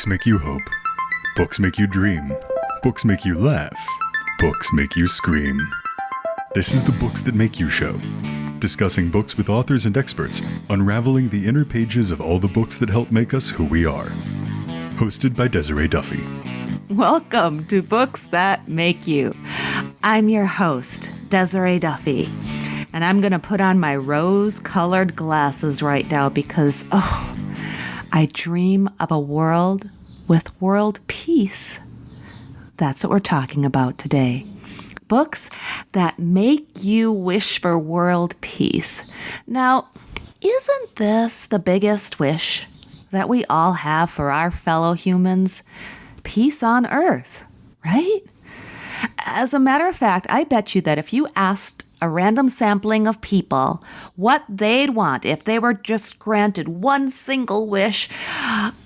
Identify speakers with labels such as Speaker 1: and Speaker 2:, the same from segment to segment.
Speaker 1: Books make you hope. Books make you dream. Books make you laugh. Books make you scream. This is the Books That Make You show, discussing books with authors and experts, unraveling the inner pages of all the books that help make us who we are. Hosted by Desiree Duffy.
Speaker 2: Welcome to Books That Make You. I'm your host, Desiree Duffy, and I'm going to put on my rose-colored glasses right now because, I dream of a world with world peace. That's what we're talking about today. Books that make you wish for world peace. Now, isn't this the biggest wish that we all have for our fellow humans? Peace on earth, right? As a matter of fact, I bet you that if you asked a random sampling of people what they'd want if they were just granted one single wish,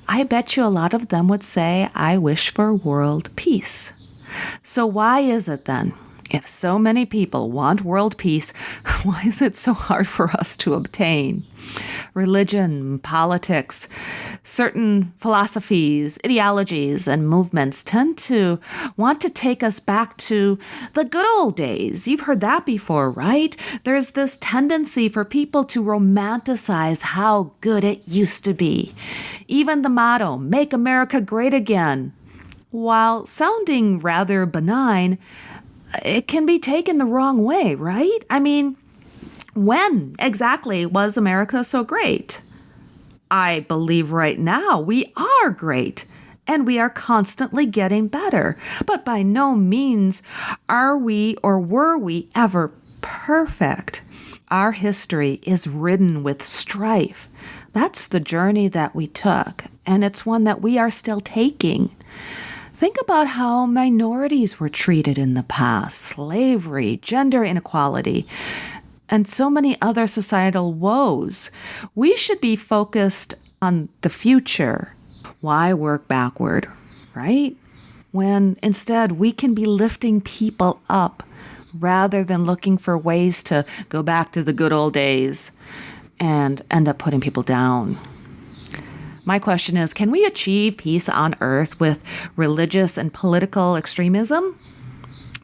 Speaker 2: I bet you a lot of them would say, I wish for world peace. So why is it then, if so many people want world peace, why is it so hard for us to obtain? Religion, politics, certain philosophies, ideologies, and movements tend to want to take us back to the good old days. You've heard that before, right? There's this tendency for people to romanticize how good it used to be. Even the motto, "Make America Great Again," while sounding rather benign, it can be taken the wrong way, right? I mean, when exactly was America so great? I believe right now we are great, and we are constantly getting better. But by no means are we or were we ever perfect. Our history is ridden with strife. That's the journey that we took, and it's one that we are still taking. Think about how minorities were treated in the past, slavery, gender inequality, and so many other societal woes. We should be focused on the future. Why work backward, right? When instead we can be lifting people up rather than looking for ways to go back to the good old days and end up putting people down. My question is, can we achieve peace on earth with religious and political extremism?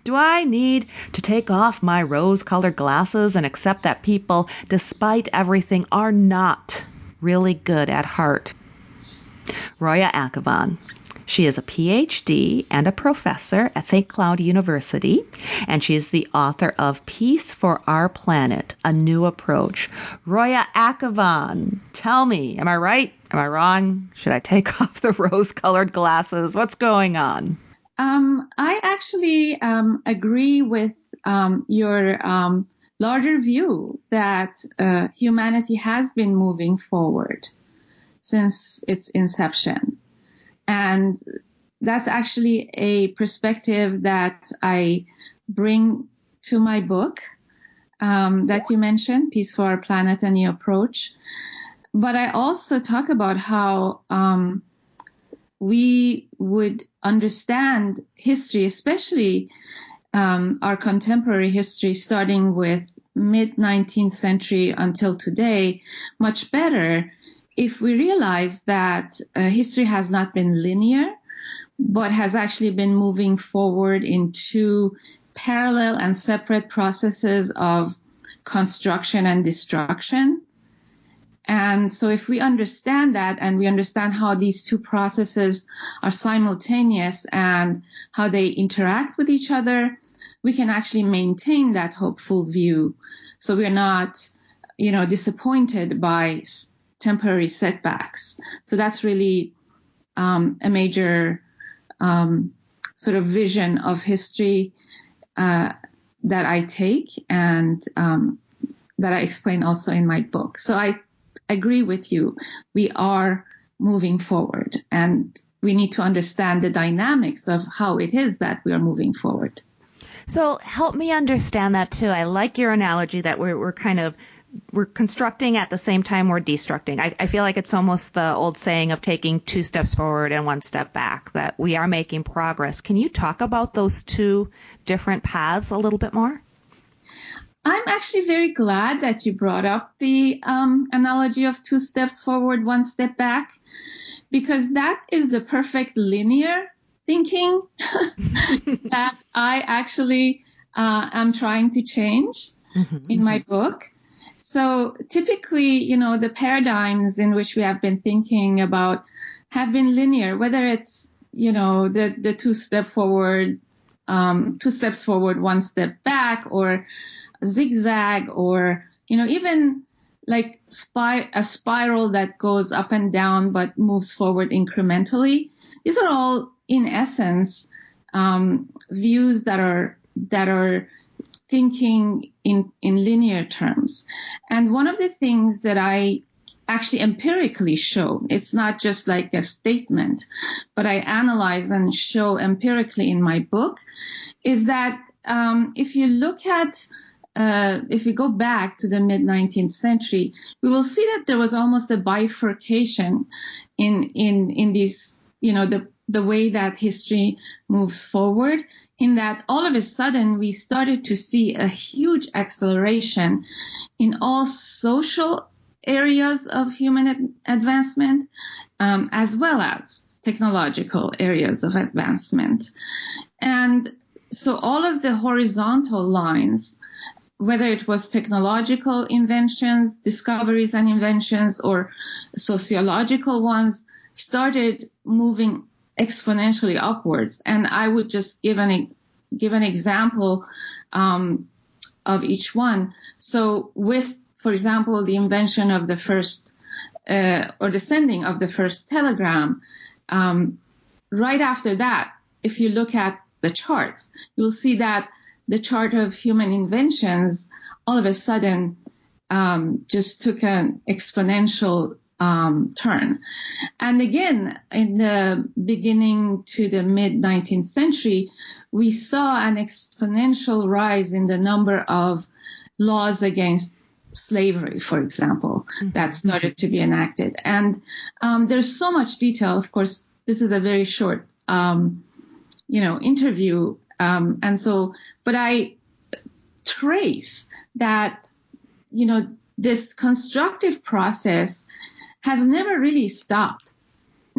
Speaker 2: Do I need to take off my rose-colored glasses and accept that people, despite everything, are not really good at heart? Roya Akhavan. She is a PhD and a professor at St. Cloud University, and she is the author of Peace for Our Planet, A New Approach. Roya Akhavan, tell me, am I right? Am I wrong? Should I take off the rose-colored glasses? What's going on?
Speaker 3: I actually agree with your larger view that humanity has been moving forward since its inception. And that's actually a perspective that I bring to my book that you mentioned, Peace for Our Planet, A New Approach. But I also talk about how we would understand history, especially our contemporary history, starting with mid-19th century until today, much better if we realize that history has not been linear, but has actually been moving forward in two parallel and separate processes of construction and destruction. And so if we understand that, and we understand how these two processes are simultaneous and how they interact with each other, we can actually maintain that hopeful view. So we're not, disappointed by temporary setbacks. So that's really a major sort of vision of history that I take and that I explain also in my book. So I agree with you. We are moving forward, and we need to understand the dynamics of how it is that we are moving forward.
Speaker 2: So help me understand that too. I like your analogy that we're constructing at the same time we're destructing. I feel like it's almost the old saying of taking 2 steps forward and 1 step back, that we are making progress. Can you talk about those two different paths a little bit more?
Speaker 3: I'm actually very glad that you brought up the analogy of 2 steps forward, 1 step back, because that is the perfect linear thinking that I actually am trying to change in my book. So typically, the paradigms in which we have been thinking about have been linear, whether it's, the 2 step forward, 2 steps forward, 1 step back, or zigzag, or, even like a spiral that goes up and down but moves forward incrementally. These are all, in essence, views that are thinking in linear terms. And one of the things that I actually empirically show, it's not just like a statement, but I analyze and show empirically in my book, is that if you look at if we go back to the mid-19th century, we will see that there was almost a bifurcation in these, the way that history moves forward, in that all of a sudden we started to see a huge acceleration in all social areas of human advancement, as well as technological areas of advancement. And so all of the horizontal lines, whether it was technological inventions, discoveries and inventions, or sociological ones, started moving exponentially upwards. And I would just give an example of each one. So with, for example, the invention of the first or the sending of the first telegram, right after that, if you look at the charts, you'll see that the chart of human inventions all of a sudden just took an exponential turn. And again, in the beginning to the mid-19th century, we saw an exponential rise in the number of laws against slavery, for example, that started to be enacted. And there's so much detail. Of course, this is a very short, interview. But I trace that, this constructive process has never really stopped,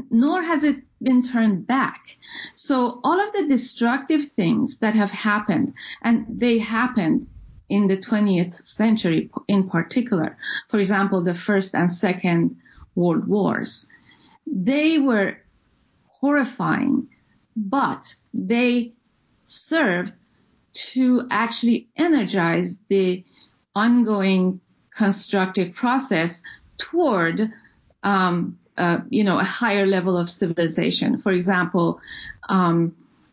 Speaker 3: nor has it been turned back. So all of the destructive things that have happened, and they happened in the 20th century in particular, for example, the First and Second World Wars, they were horrifying, but they served to actually energize the ongoing constructive process toward a higher level of civilization. For example,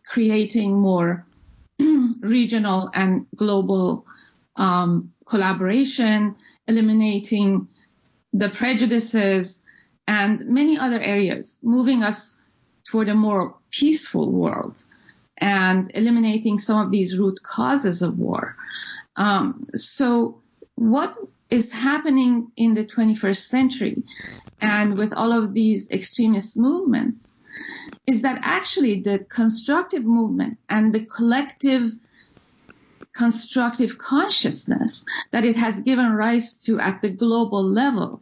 Speaker 3: creating more regional and global collaboration, eliminating the prejudices, and many other areas, moving us toward a more peaceful world and eliminating some of these root causes of war. So what is happening in the 21st century and with all of these extremist movements is that actually the constructive movement and the collective constructive consciousness that it has given rise to at the global level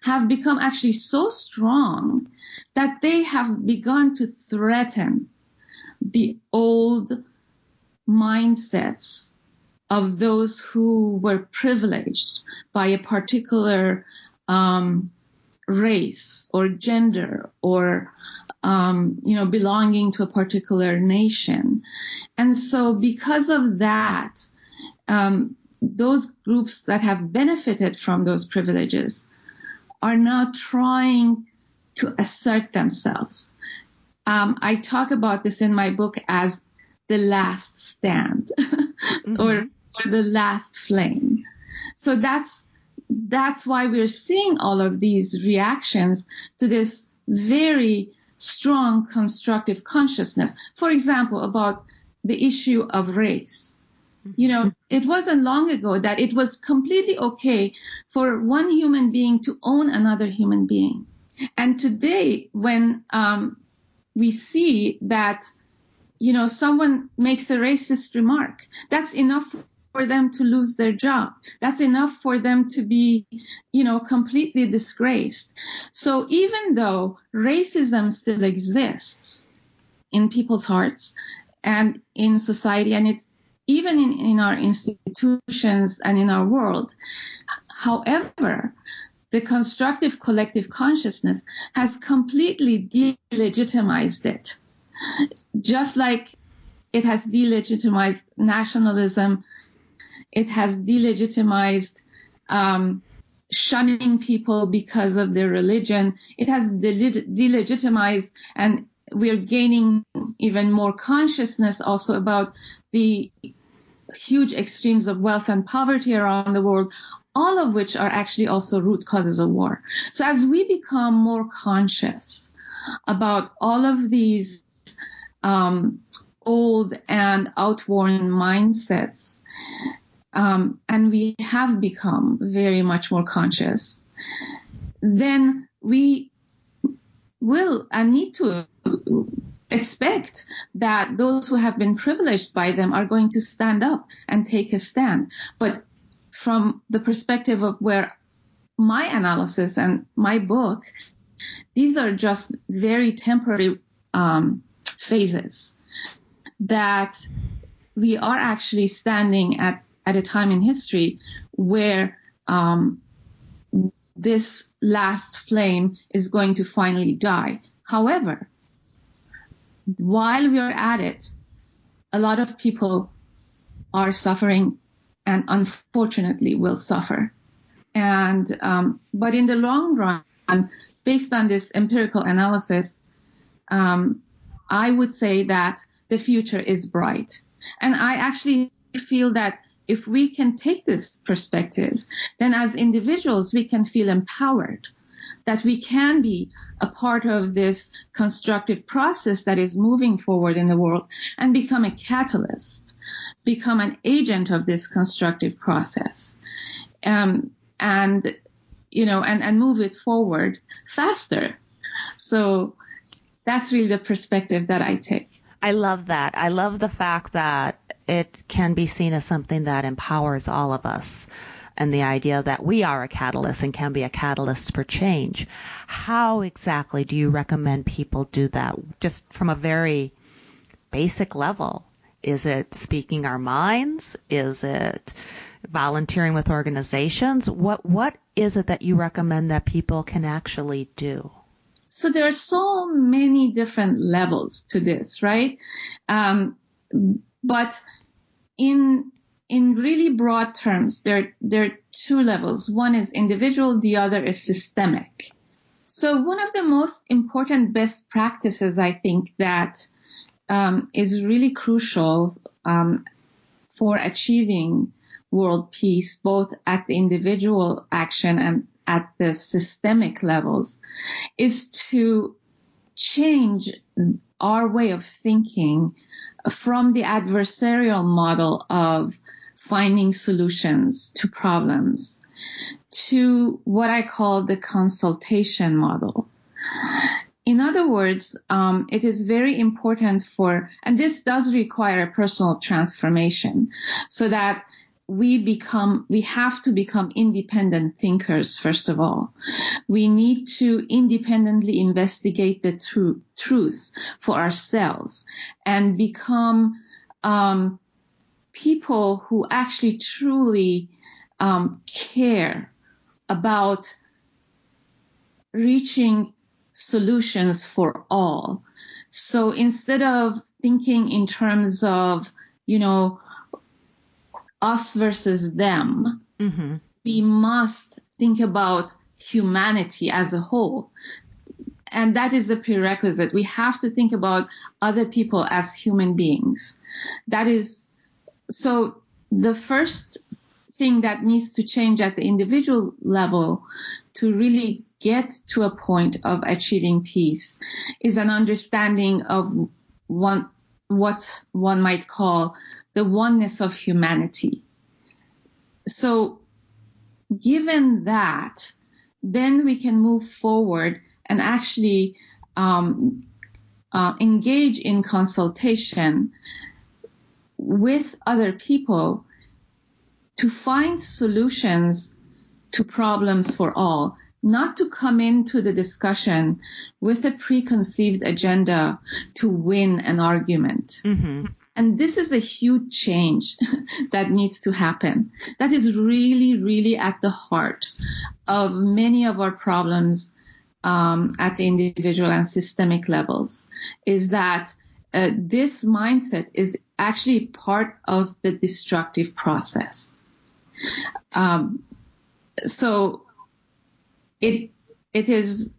Speaker 3: have become actually so strong that they have begun to threaten the old mindsets of those who were privileged by a particular race or gender or belonging to a particular nation. And so because of that, those groups that have benefited from those privileges are now trying to assert themselves. I talk about this in my book as the last stand or the last flame. So that's why we're seeing all of these reactions to this very strong constructive consciousness. For example, about the issue of race. It wasn't long ago that it was completely okay for one human being to own another human being. And today, when we see that, someone makes a racist remark, that's enough them to lose their job. That's enough for them to be, completely disgraced. So even though racism still exists in people's hearts and in society, and it's even in our institutions and in our world, however, the constructive collective consciousness has completely delegitimized it. Just like it has delegitimized nationalism, it has delegitimized shunning people because of their religion. It has delegitimized, and we're gaining even more consciousness also about the huge extremes of wealth and poverty around the world, all of which are actually also root causes of war. So as we become more conscious about all of these old and outworn mindsets, and we have become very much more conscious, then we will and need to expect that those who have been privileged by them are going to stand up and take a stand. But from the perspective of where my analysis and my book, these are just very temporary phases that we are actually standing at a time in history where this last flame is going to finally die. However, while we are at it, a lot of people are suffering and unfortunately will suffer. And but in the long run, based on this empirical analysis, I would say that the future is bright. And I actually feel that if we can take this perspective, then as individuals, we can feel empowered, that we can be a part of this constructive process that is moving forward in the world and become a catalyst, become an agent of this constructive process, and move it forward faster. So that's really the perspective that I take.
Speaker 2: I love that. I love the fact that it can be seen as something that empowers all of us, and the idea that we are a catalyst and can be a catalyst for change. How exactly do you recommend people do that? Just from a very basic level. Is it speaking our minds? Is it volunteering with organizations? What is it that you recommend that people can actually do?
Speaker 3: So there are so many different levels to this, right? But in really broad terms, there are two levels. One is individual, the other is systemic. So one of the most important best practices, I think, that is really crucial for achieving world peace, both at the individual action and at the systemic levels, is to change our way of thinking from the adversarial model of finding solutions to problems to what I call the consultation model. In other words, it is very important and this does require a personal transformation, so that we have to become independent thinkers, first of all. We need to independently investigate the truth for ourselves and become people who actually truly care about reaching solutions for all. So instead of thinking in terms of, us versus them, mm-hmm. we must think about humanity as a whole. And that is the prerequisite. We have to think about other people as human beings. That is, so the first thing that needs to change at the individual level to really get to a point of achieving peace is an understanding of what one might call the oneness of humanity. So given that, then we can move forward and actually engage in consultation with other people to find solutions to problems for all, not to come into the discussion with a preconceived agenda to win an argument.
Speaker 2: Mm-hmm.
Speaker 3: And this is a huge change that needs to happen. That is really, really at the heart of many of our problems at the individual and systemic levels, is that this mindset is actually part of the destructive process. So it is,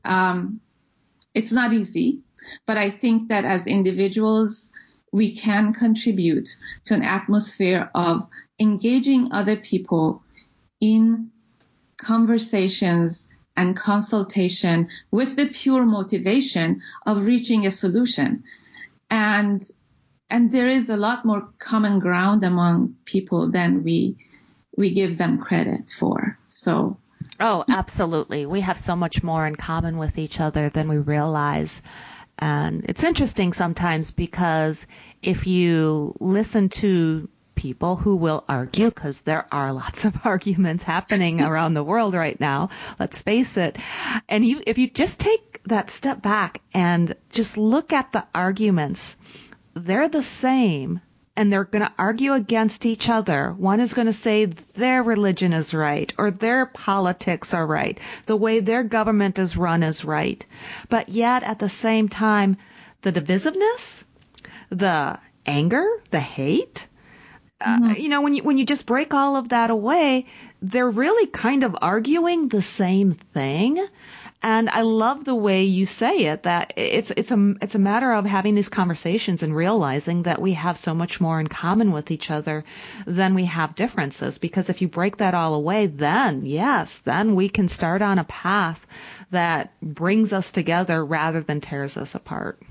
Speaker 3: it's not easy, but I think that as individuals, we can contribute to an atmosphere of engaging other people in conversations and consultation with the pure motivation of reaching a solution. And there is a lot more common ground among people than we give them credit for. So.
Speaker 2: Oh, absolutely. We have so much more in common with each other than we realize. And it's interesting sometimes because if you listen to people who will argue, because there are lots of arguments happening around the world right now, let's face it, and if you just take that step back and just look at the arguments, they're the same. And they're going to argue against each other. One is going to say their religion is right or their politics are right. The way their government is run is right. But yet at the same time, the divisiveness, the anger, the hate, when you just break all of that away, they're really kind of arguing the same thing. And I love the way you say it, that it's a matter of having these conversations and realizing that we have so much more in common with each other than we have differences. Because if you break that all away, then we can start on a path that brings us together rather than tears us apart.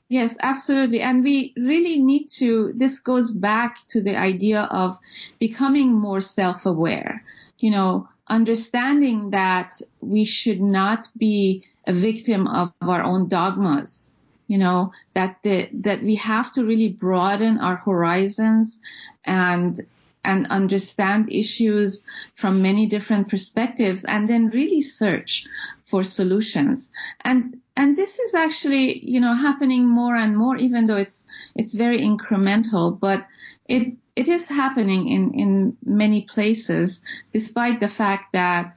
Speaker 3: Yes, absolutely. And we really need to, this goes back to the idea of becoming more self-aware, understanding that we should not be a victim of our own dogmas, that we have to really broaden our horizons and understand issues from many different perspectives, and then really search for solutions. And this is actually, happening more and more, even though it's very incremental, but it is happening in many places, despite the fact that,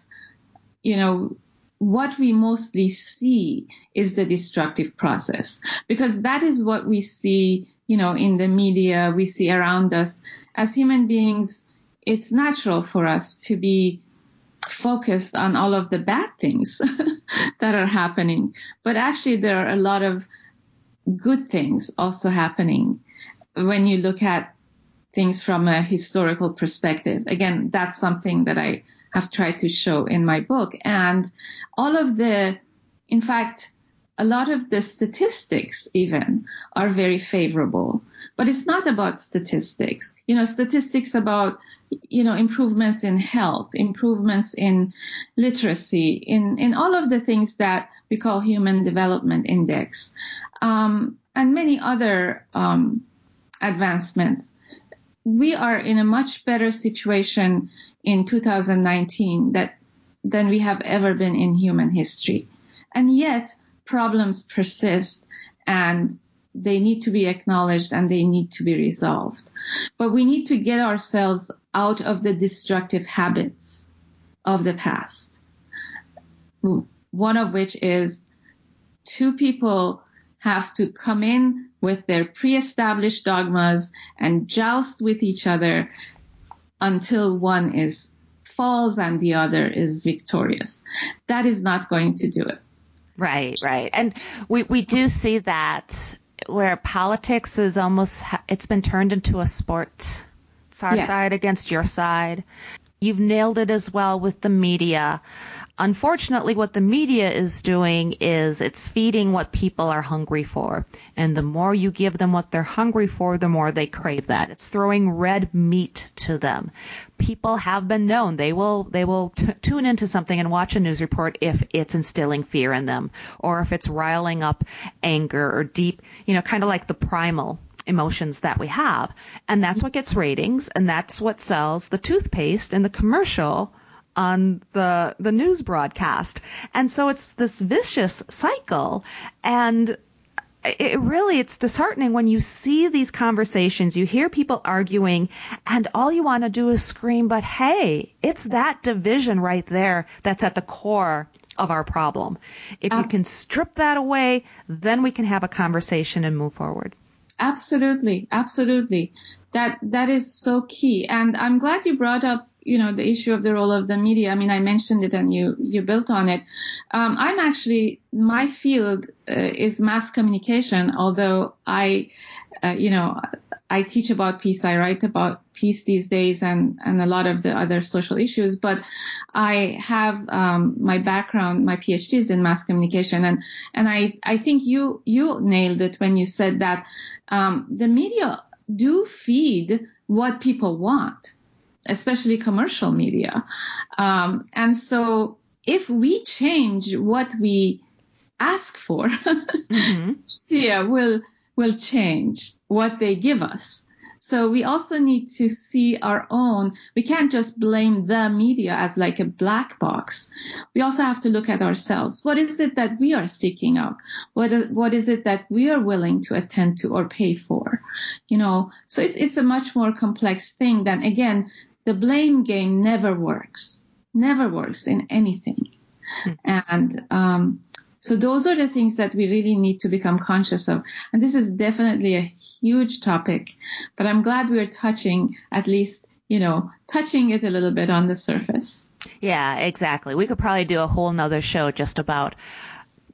Speaker 3: what we mostly see is the destructive process, because that is what we see, in the media, we see around us. As human beings, it's natural for us to be focused on all of the bad things that are happening. But actually, there are a lot of good things also happening when you look at things from a historical perspective. Again, that's something that I have tried to show in my book. And in fact, a lot of the statistics even are very favorable. But it's not about statistics. Statistics about, improvements in health, improvements in literacy, in all of the things that we call Human Development Index, and many other advancements. We are in a much better situation in 2019 than we have ever been in human history. And yet, problems persist, and they need to be acknowledged and they need to be resolved. But we need to get ourselves out of the destructive habits of the past. One of which is two people have to come in with their pre-established dogmas and joust with each other until one falls and the other is victorious. That is not going to do it.
Speaker 2: Right. And we do see that where politics is almost, it's been turned into a sport. It's our side against your side. You've nailed it as well with the media. Unfortunately, what the media is doing is it's feeding what people are hungry for. And the more you give them what they're hungry for, the more they crave that. It's throwing red meat to them. People have been known. They will tune into something and watch a news report if it's instilling fear in them, or if it's riling up anger or deep, kind of like the primal emotions that we have. And that's what gets ratings, and that's what sells the toothpaste in the commercial on the news broadcast. And so it's this vicious cycle. And it's disheartening when you see these conversations, you hear people arguing, and all you want to do is scream, but hey, it's that division right there that's at the core of our problem. If you can strip that away, then we can have a conversation and move forward. Absolutely.
Speaker 3: Absolutely. That is so key. And I'm glad you brought up, the issue of the role of the media. I mean, I mentioned it and you built on it. My field is mass communication, although I teach about peace. I write about peace these days and a lot of the other social issues, but I have my background, my PhD is in mass communication. And I think you nailed it when you said that the media do feed what people want, especially commercial media. And so if we change what we ask for, yeah, will change what they give us. So we also need to see our own. We can't just blame the media as like a black box. We also have to look at ourselves. What is it that we are seeking out? What is it that we are willing to attend to or pay for? So it's a much more complex thing than, again, the blame game never works in anything. And so those are the things that we really need to become conscious of. And this is definitely a huge topic, but I'm glad we're touching it a little bit on the surface.
Speaker 2: Yeah, exactly. We could probably do a whole nother show just about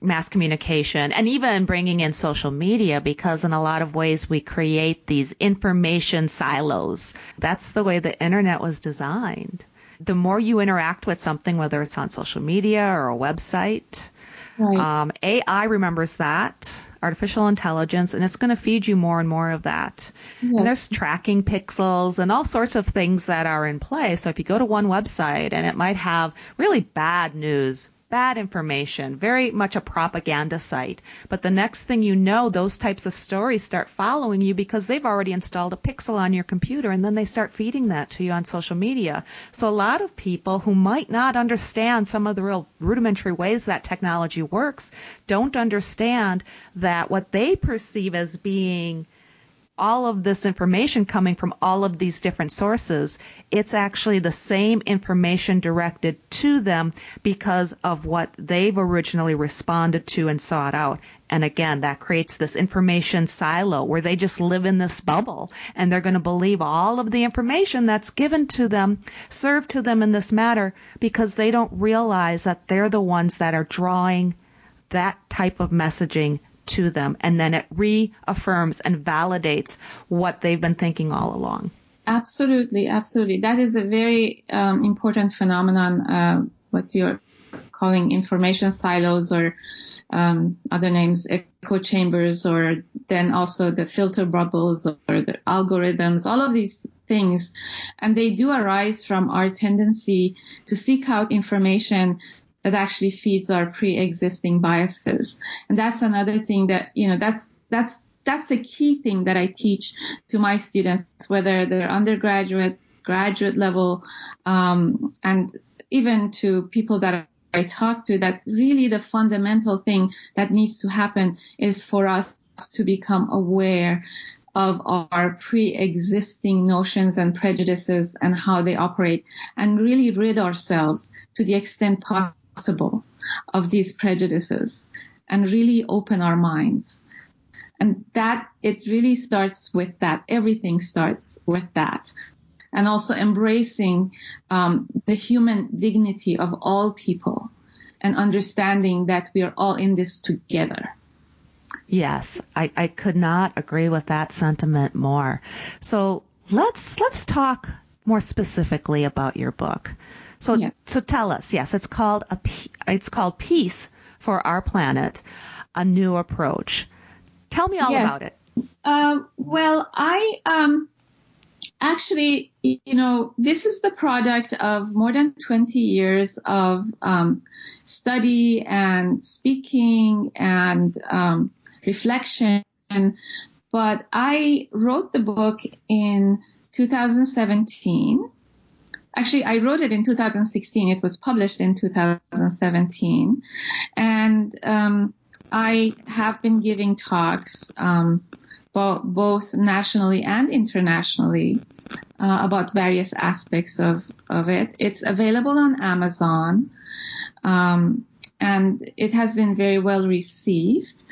Speaker 2: mass communication and even bringing in social media, because in a lot of ways we create these information silos. That's the way the internet was designed. The more you interact with something, whether it's on social media or a website, right. AI remembers that, artificial intelligence, and it's going to feed you more and more of that. Yes. And there's tracking pixels and all sorts of things that are in play. So if you go to one website and it might have really bad news, bad information, very much a propaganda site. But the next thing you know, those types of stories start following you because they've already installed a pixel on your computer, and then they start feeding that to you on social media. So a lot of people who might not understand some of the real rudimentary ways that technology works don't understand that what they perceive as being all of this information coming from all of these different sources, it's actually the same information directed to them because of what they've originally responded to and sought out. And again, that creates this information silo where they just live in this bubble, and they're going to believe all of the information that's given to them, served to them in this matter, because they don't realize that they're the ones that are drawing that type of messaging to them, and then it reaffirms and validates what they've been thinking all along.
Speaker 3: Absolutely. That is a very important phenomenon, what you're calling information silos, or other names, echo chambers, or then also the filter bubbles or the algorithms, all of these things. And they do arise from our tendency to seek out information that actually feeds our pre-existing biases. And that's another thing that, that's the key thing that I teach to my students, whether they're undergraduate, graduate level, and even to people that I talk to, that really the fundamental thing that needs to happen is for us to become aware of our pre-existing notions and prejudices and how they operate, and really rid ourselves to the extent possible of these prejudices and really open our minds. And that, it really starts with that. Everything starts with that. And also embracing the human dignity of all people and understanding that we are all in this together.
Speaker 2: Yes, I could not agree with that sentiment more. So let's talk more specifically about your book. So tell us. Yes, it's called Peace for Our Planet, a New Approach. Tell me all about it.
Speaker 3: Well, I actually, this is the product of more than 20 years of study and speaking and reflection But I wrote the book in 2017. Actually, I wrote it in 2016. It was published in 2017. And I have been giving talks both nationally and internationally about various aspects of it. It's available on Amazon, and it has been very well received.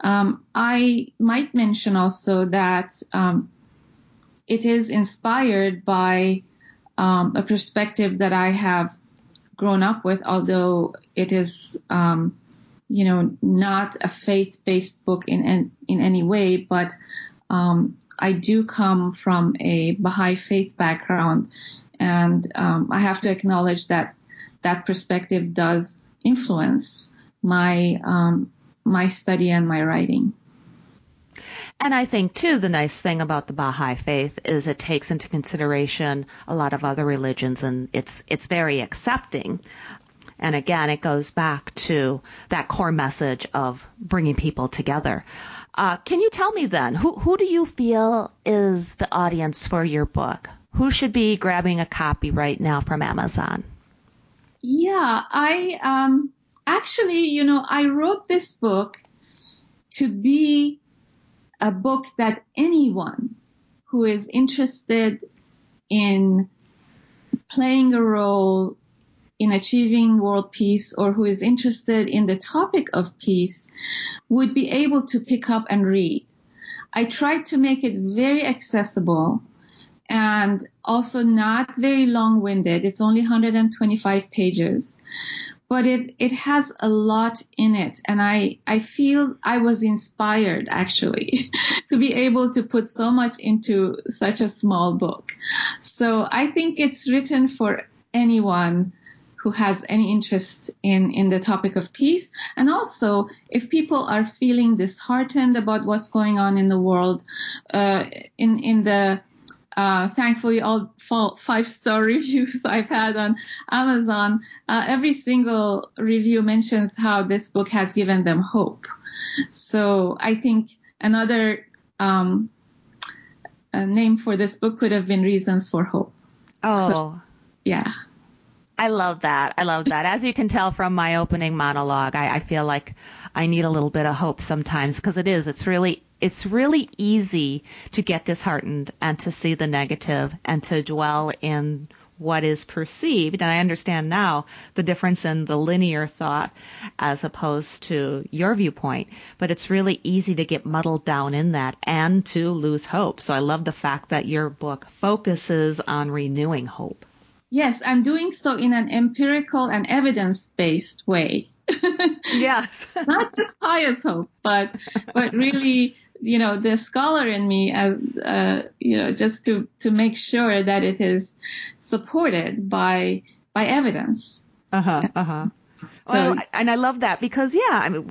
Speaker 3: I might mention also that it is inspired by a perspective that I have grown up with, although it is not a faith-based book in any way, but I do come from a Baha'i faith background, and I have to acknowledge that perspective does influence my study and my writing.
Speaker 2: And I think, too, the nice thing about the Baha'i faith is it takes into consideration a lot of other religions, and it's very accepting. And again, it goes back to that core message of bringing people together. Can you tell me then, who do you feel is the audience for your book? Who should be grabbing a copy right now from Amazon?
Speaker 3: Yeah, I actually, I wrote this book to be a book that anyone who is interested in playing a role in achieving world peace, or who is interested in the topic of peace, would be able to pick up and read. I tried to make it very accessible and also not very long-winded. It's only 125 pages, but it has a lot in it. And I feel I was inspired, actually, to be able to put so much into such a small book. So I think it's written for anyone who has any interest in the topic of peace. And also, if people are feeling disheartened about what's going on in the world, in the thankfully all 5-star reviews I've had on Amazon, every single review mentions how this book has given them hope. So I think another name for this book could have been Reasons for Hope.
Speaker 2: Oh,
Speaker 3: so, yeah.
Speaker 2: I love that. As you can tell from my opening monologue, I feel like I need a little bit of hope sometimes, because it's really easy to get disheartened and to see the negative and to dwell in what is perceived. And I understand now the difference in the linear thought as opposed to your viewpoint. But it's really easy to get muddled down in that and to lose hope. So I love the fact that your book focuses on renewing hope.
Speaker 3: Yes, and doing so in an empirical and evidence-based way.
Speaker 2: Yes.
Speaker 3: Not just pious hope, but really, the scholar in me, as just to make sure that it is supported by evidence. So,
Speaker 2: well, and I love that because,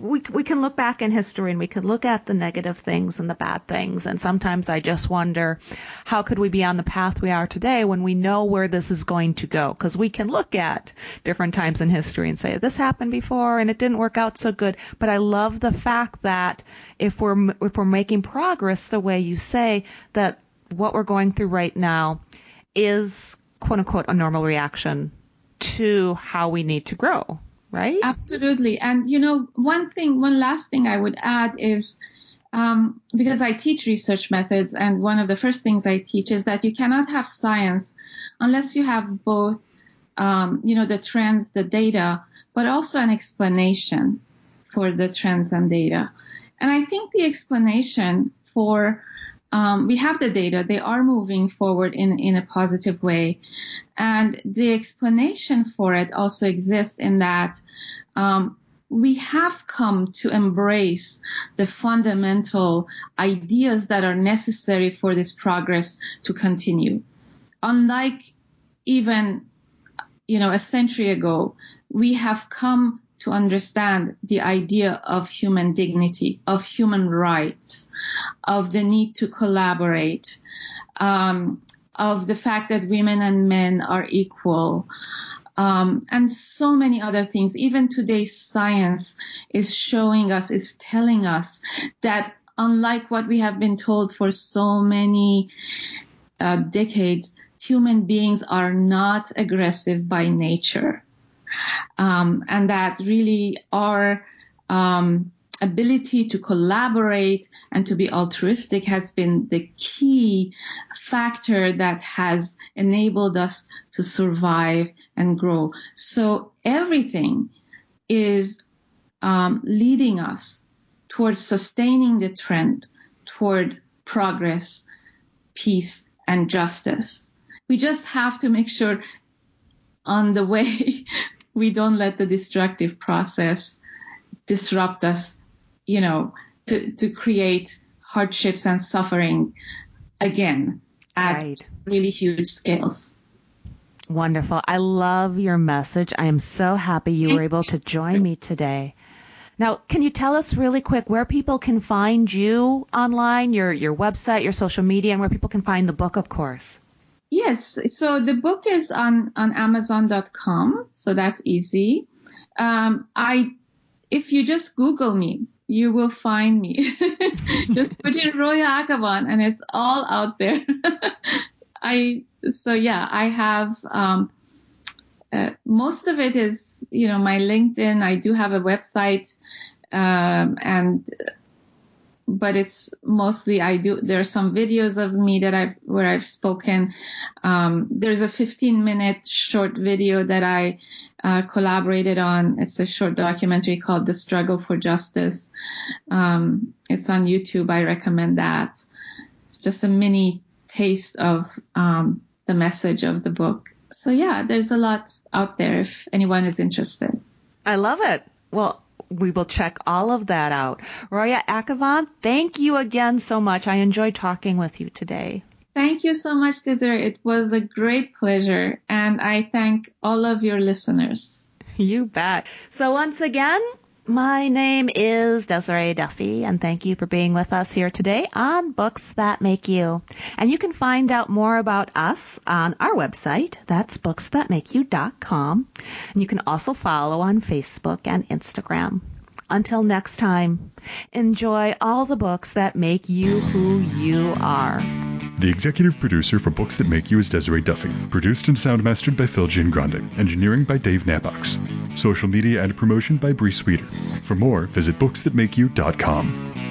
Speaker 2: we can look back in history and we can look at the negative things and the bad things. And sometimes I just wonder, how could we be on the path we are today when we know where this is going to go? Because we can look at different times in history and say, this happened before and it didn't work out so good. But I love the fact that if we're making progress the way you say, that what we're going through right now is, quote unquote, a normal reaction to how we need to grow. Right?
Speaker 3: Absolutely. And, one last thing I would add is, because I teach research methods, and one of the first things I teach is that you cannot have science unless you have both, the trends, the data, but also an explanation for the trends and data. And I think the explanation for we have the data. They are moving forward in a positive way. And the explanation for it also exists in that we have come to embrace the fundamental ideas that are necessary for this progress to continue. Unlike even, a century ago, we have come to understand the idea of human dignity, of human rights, of the need to collaborate, of the fact that women and men are equal, and so many other things. Even today's science is showing us, is telling us that unlike what we have been told for so many decades, human beings are not aggressive by nature. And that really our ability to collaborate and to be altruistic has been the key factor that has enabled us to survive and grow. So everything is leading us towards sustaining the trend toward progress, peace, and justice. We just have to make sure on the way we don't let the destructive process disrupt us, to create hardships and suffering again at really huge scales.
Speaker 2: Wonderful. I love your message. I am so happy you were able to join me today. Now, can you tell us really quick where people can find you online, your website, your social media, and where people can find the book, of course?
Speaker 3: Yes. So the book is on Amazon.com. So that's easy. If you just Google me, you will find me. Just put in Roya Akhavan and it's all out there. I have, most of it is, my LinkedIn. I do have a website, but it's mostly there are some videos of me where I've spoken. There's a 15-minute short video that I collaborated on. It's a short documentary called The Struggle for Justice. It's on YouTube. I recommend that. It's just a mini taste of the message of the book. So yeah, there's a lot out there if anyone is interested.
Speaker 2: I love it. Well, we will check all of that out. Roya Akhavan, thank you again so much. I enjoyed talking with you today.
Speaker 3: Thank you so much, Desiree. It was a great pleasure. And I thank all of your listeners.
Speaker 2: You bet. So once again, my name is Desiree Duffy, and thank you for being with us here today on Books That Make You. And you can find out more about us on our website. That's booksthatmakeyou.com. And you can also follow on Facebook and Instagram. Until next time, enjoy all the books that make you who you are.
Speaker 1: The executive producer for Books That Make You is Desiree Duffy. Produced and sound mastered by Phil Giangrande. Engineering by Dave Nabox. Social media and promotion by Bree Sweeter. For more, visit booksthatmakeyou.com.